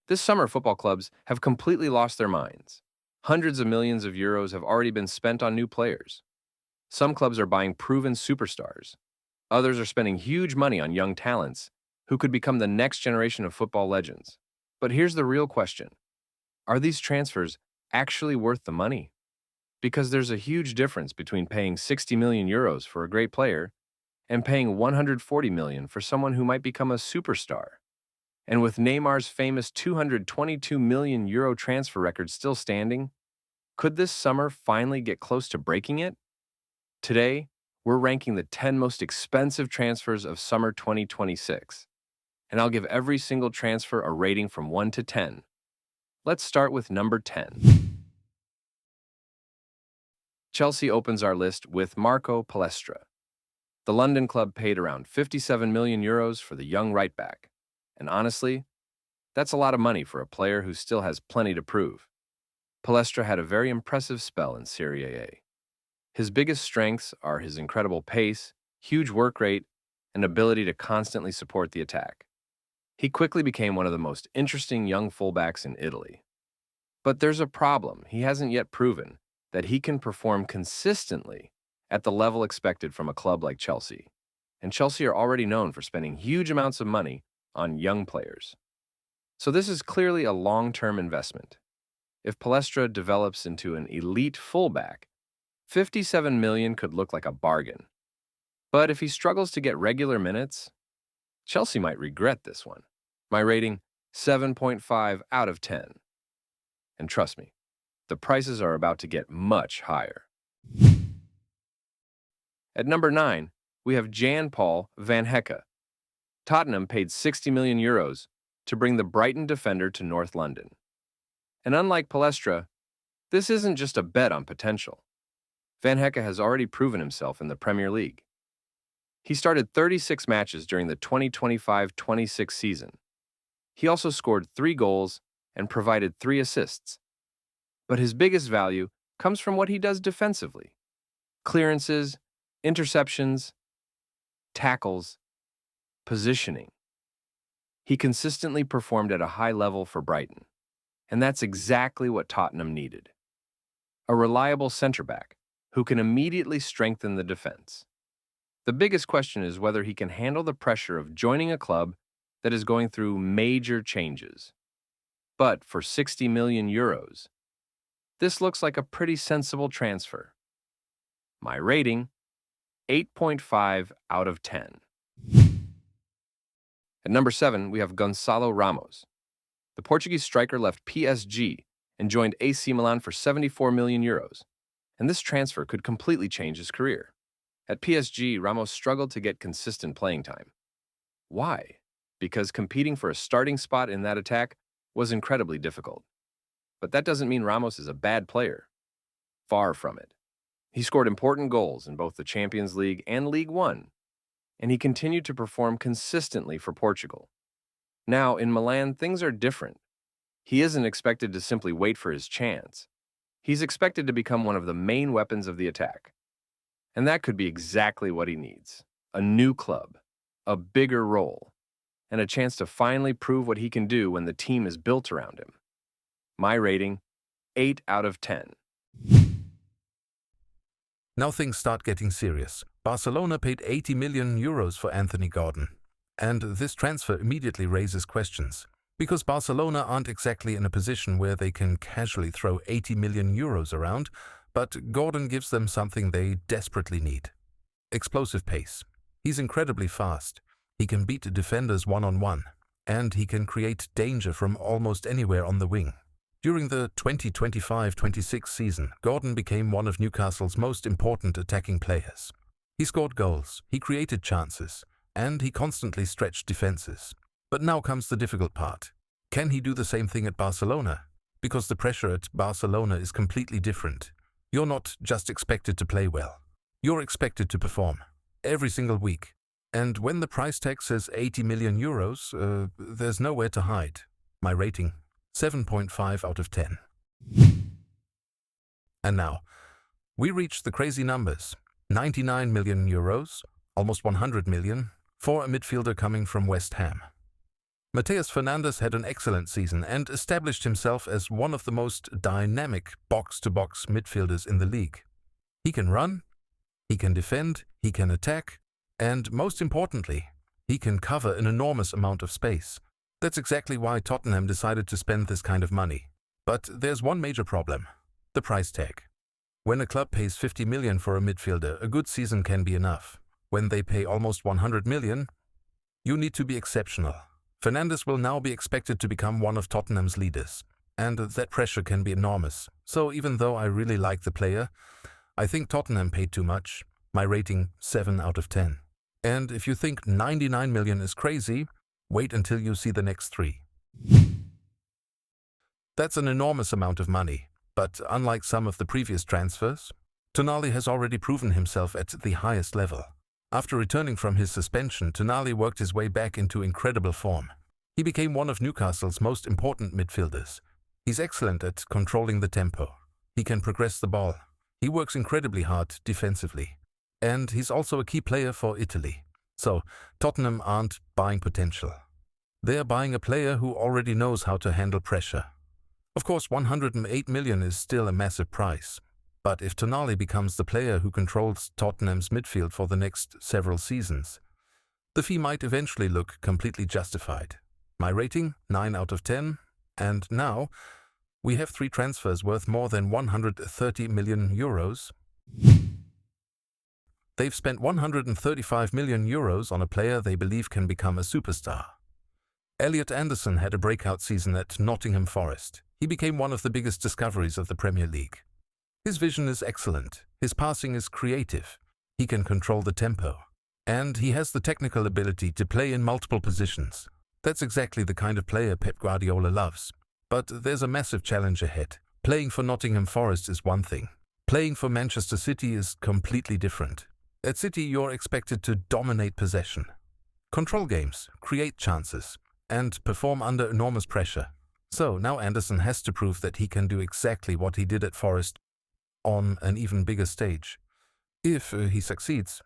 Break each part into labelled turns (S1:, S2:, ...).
S1: This summer, football clubs have completely lost their minds. Hundreds of millions of euros have already been spent on new players. Some clubs are buying proven superstars. Others are spending huge money on young talents who could become the next generation of football legends. But here's the real question. Are these transfers actually worth the money? Because there's a huge difference between paying 60 million euros for a great player and paying 140 million for someone who might become a superstar. And with Neymar's famous 222 million euro transfer record still standing, could this summer finally get close to breaking it? Today, we're ranking the 10 most expensive transfers of summer 2026, and I'll give every single transfer a rating from 1 to 10. Let's start with number 10. Chelsea opens our list with Marco Palestra. The London club paid around 57 million euros for the young right-back, and honestly, that's a lot of money for a player who still has plenty to prove. Palestra had a very impressive spell in Serie A. His biggest strengths are his incredible pace, huge work rate, and ability to constantly support the attack. He quickly became one of the most interesting young fullbacks in Italy. But there's a problem. He hasn't yet proven that he can perform consistently at the level expected from a club like Chelsea. And Chelsea are already known for spending huge amounts of money on young players. So this is clearly a long-term investment. If Palestra develops into an elite fullback, 57 million could look like a bargain. But if he struggles to get regular minutes, Chelsea might regret this one. My rating, 7.5 out of 10. And trust me, the prices are about to get much higher. At number 9, we have Jan-Paul van Hecke. Tottenham paid 60 million euros to bring the Brighton defender to North London. And unlike Palestra, this isn't just a bet on potential. Van Hecke has already proven himself in the Premier League. He started 36 matches during the 2025-26 season. He also scored 3 goals and provided 3 assists. But his biggest value comes from what he does defensively. Clearances, interceptions, tackles, positioning. He consistently performed at a high level for Brighton, and that's exactly what Tottenham needed. A reliable center-back who can immediately strengthen the defense. The biggest question is whether he can handle the pressure of joining a club that is going through major changes. But for 60 million euros, this looks like a pretty sensible transfer. My rating, 8.5 out of 10. At number 7, we have Gonçalo Ramos. The Portuguese striker left PSG and joined AC Milan for 74 million euros, and this transfer could completely change his career. At PSG, Ramos struggled to get consistent playing time. Why? Because competing for a starting spot in that attack was incredibly difficult. But that doesn't mean Ramos is a bad player. Far from it. He scored important goals in both the Champions League and League One, and he continued to perform consistently for Portugal. Now, in Milan, things are different. He isn't expected to simply wait for his chance. He's expected to become one of the main weapons of the attack. And that could be exactly what he needs. A new club, a bigger role, and a chance to finally prove what he can do when the team is built around him. My rating, 8 out of 10.
S2: Now things start getting serious. Barcelona paid 80 million euros for Anthony Gordon. And this transfer immediately raises questions, because Barcelona aren't exactly in a position where they can casually throw 80 million euros around, but Gordon gives them something they desperately need. Explosive pace. He's incredibly fast. He can beat defenders one-on-one, and he can create danger from almost anywhere on the wing. During the 2025-26 season, Gordon became one of Newcastle's most important attacking players. He scored goals, he created chances, and he constantly stretched defenses. But now comes the difficult part. Can he do the same thing at Barcelona? Because the pressure at Barcelona is completely different. You're not just expected to play well. You're expected to perform every single week. And when the price tag says 80 million euros, there's nowhere to hide. My rating, 7.5 out of 10. And now, we reach the crazy numbers. 99 million euros, almost 100 million, for a midfielder coming from West Ham. Matheus Fernandes had an excellent season and established himself as one of the most dynamic box-to-box midfielders in the league. He can run, he can defend, he can attack, and most importantly, he can cover an enormous amount of space. That's exactly why Tottenham decided to spend this kind of money. But there's one major problem: the price tag. When a club pays 50 million for a midfielder, a good season can be enough. When they pay almost 100 million, you need to be exceptional. Fernandes will now be expected to become one of Tottenham's leaders, and that pressure can be enormous. So even though I really like the player, I think Tottenham paid too much. My rating 7 out of 10. And if you think 99 million is crazy, wait until you see the next 3. That's an enormous amount of money, but unlike some of the previous transfers, Tonali has already proven himself at the highest level. After returning from his suspension, Tonali worked his way back into incredible form. He became one of Newcastle's most important midfielders. He's excellent at controlling the tempo. He can progress the ball. He works incredibly hard defensively. And he's also a key player for Italy. So, Tottenham aren't buying potential. They're buying a player who already knows how to handle pressure. Of course, 108 million is still a massive price. But if Tonali becomes the player who controls Tottenham's midfield for the next several seasons, the fee might eventually look completely justified. My rating, 9 out of 10. And now, we have 3 transfers worth more than 130 million euros. They've spent 135 million euros on a player they believe can become a superstar. Elliot Anderson had a breakout season at Nottingham Forest. He became one of the biggest discoveries of the Premier League. His vision is excellent, his passing is creative, he can control the tempo, and he has the technical ability to play in multiple positions. That's exactly the kind of player Pep Guardiola loves. But there's a massive challenge ahead. Playing for Nottingham Forest is one thing. Playing for Manchester City is completely different. At City, you're expected to dominate possession, control games, create chances, and perform under enormous pressure. So now Anderson has to prove that he can do exactly what he did at Forest on an even bigger stage. If he succeeds,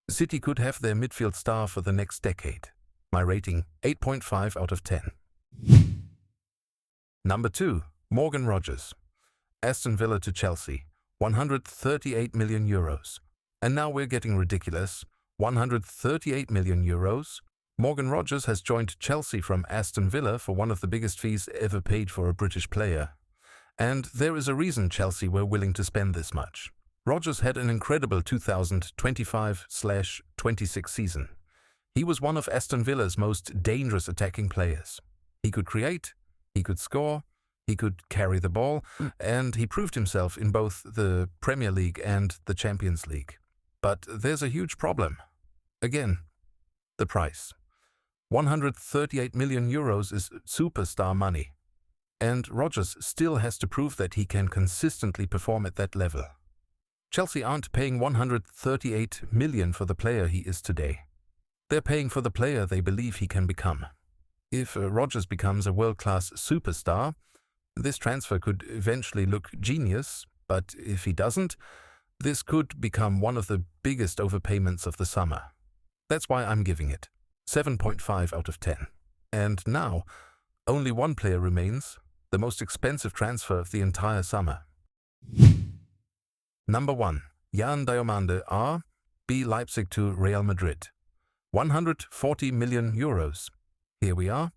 S2: City could have their midfield star for the next decade. My rating, 8.5 out of 10. Number 2, Morgan Rogers. Aston Villa to Chelsea, 138 million euros. And now we're getting ridiculous. 138 million euros? Morgan Rogers has joined Chelsea from Aston Villa for one of the biggest fees ever paid for a British player. And there is a reason Chelsea were willing to spend this much. Rogers had an incredible 2025/26 season. He was one of Aston Villa's most dangerous attacking players. He could create, he could score, he could carry the ball, and he proved himself in both the Premier League and the Champions League. But there's a huge problem. Again, the price. 138 million euros is superstar money. And Rogers still has to prove that he can consistently perform at that level. Chelsea aren't paying 138 million for the player he is today. They're paying for the player they believe he can become. If Rogers becomes a world-class superstar, this transfer could eventually look genius, but if he doesn't, this could become one of the biggest overpayments of the summer. That's why I'm giving it 7.5 out of 10. And now, only one player remains, the most expensive transfer of the entire summer. Number 1. Jan Diomande, RB Leipzig to Real Madrid. 140 million euros. Here we are.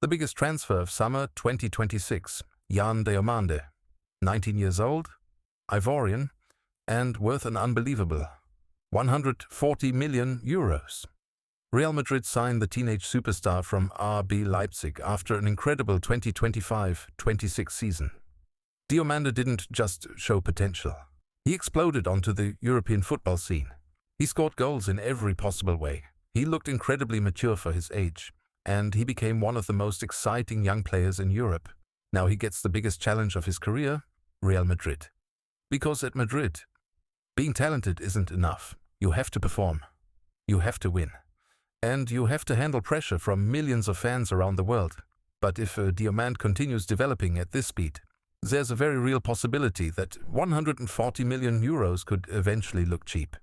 S2: The biggest transfer of summer 2026. Jan Diomande. 19 years old, Ivorian, and worth an unbelievable 140 million euros. Real Madrid signed the teenage superstar from RB Leipzig after an incredible 2025-26 season. Diomande didn't just show potential. He exploded onto the European football scene. He scored goals in every possible way. He looked incredibly mature for his age, and he became one of the most exciting young players in Europe. Now he gets the biggest challenge of his career, Real Madrid. Because at Madrid, being talented isn't enough. You have to perform. You have to win. And you have to handle pressure from millions of fans around the world. But if Diomande continues developing at this speed, there's a very real possibility that 140 million euros could eventually look cheap.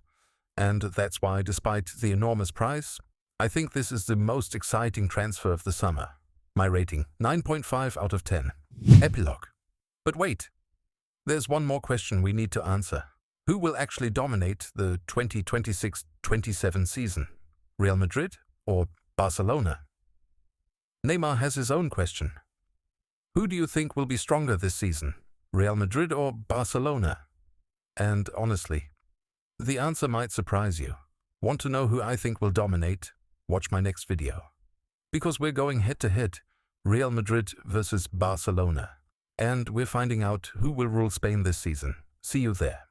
S2: And that's why, despite the enormous price, I think this is the most exciting transfer of the summer. My rating, 9.5 out of 10. Epilogue. But wait, there's one more question we need to answer. Who will actually dominate the 2026-27 season? Real Madrid or Barcelona? Neymar has his own question. Who do you think will be stronger this season? Real Madrid or Barcelona? And honestly, the answer might surprise you. Want to know who I think will dominate? Watch my next video. Because we're going head-to-head, Real Madrid versus Barcelona. And we're finding out who will rule Spain this season. See you there.